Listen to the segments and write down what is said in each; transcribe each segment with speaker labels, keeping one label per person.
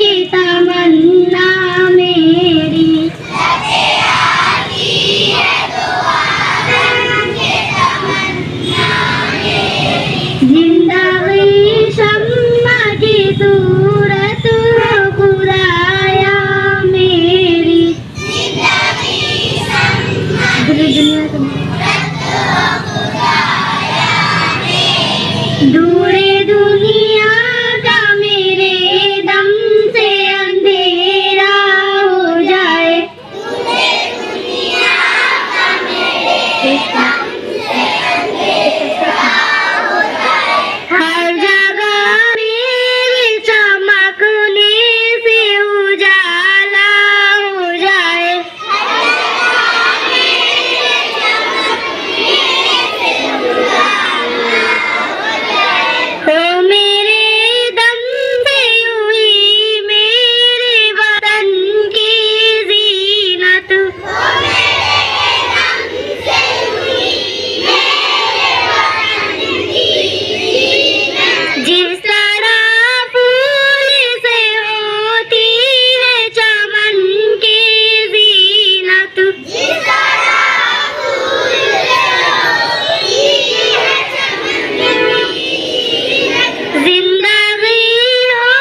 Speaker 1: की तमन्ना मेरी। जिंदगी शम्मा की सूरत हो खुदाया मेरी। दूरे दुनिया का मेरे दम से अंधेरा हो जाए। हर जगह मेरी चमकने से उजाला हो जाए। ओ मेरे दम से हुई मेरे वतन की जीनत। जिस तरह फूल से होती है चमन की जीनत। जिंदगी हो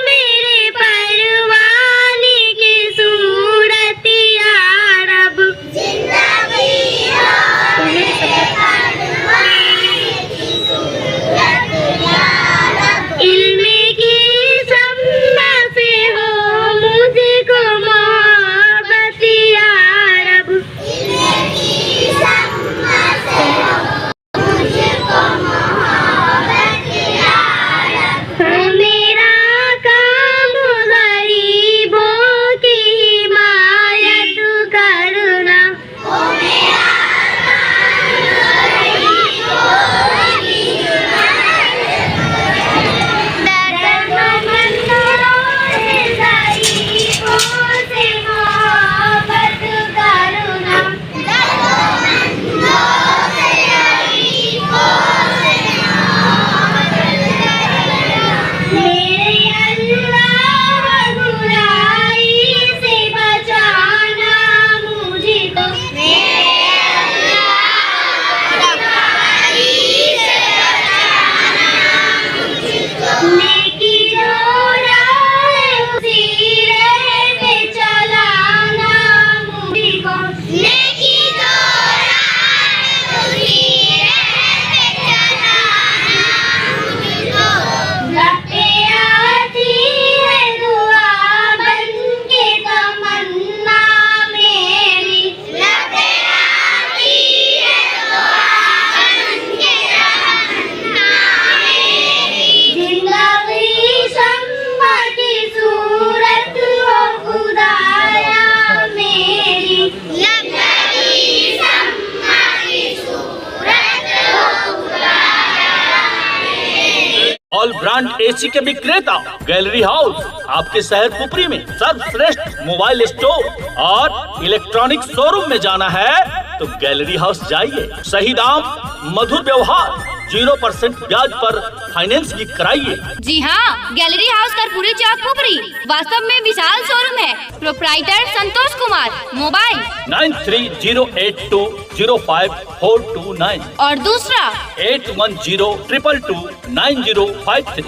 Speaker 1: मेरे परवाने की सूरत या रब। इल्मे की शम्मा से हो मुझको मोहब्बत या रब। मेरा काम गरीबों की हिमायत करना। दर्दमंदों से गरीबों से मोहब्बत करना। मेरे अल्लाह बुराई से बचाना मुझको। नेकी जो राह उसी राह पे चलाना मुझको। लपटे आती है दुआ बन के तमन्ना मेरी। जिंदगी शम्मा की सूरत हो खुदाया मेरी।
Speaker 2: ऑल ब्रांड एसी के विक्रेता गैलरी हाउस आपके शहर पुपरी में सर्वश्रेष्ठ मोबाइल स्टोर और इलेक्ट्रॉनिक शोरूम में जाना है तो गैलरी हाउस जाइए। सही दाम, मधुर व्यवहार, 0% ब्याज पर फाइनेंस भी कराइए।
Speaker 3: जी हाँ, गैलरी हाउस कर्पूरी चौक पुपरी वास्तव में विशाल शोरूम है। प्रोप्राइटर संतोष कुमार। मोबाइल
Speaker 2: 9308205429
Speaker 3: और दूसरा
Speaker 2: 8102229053।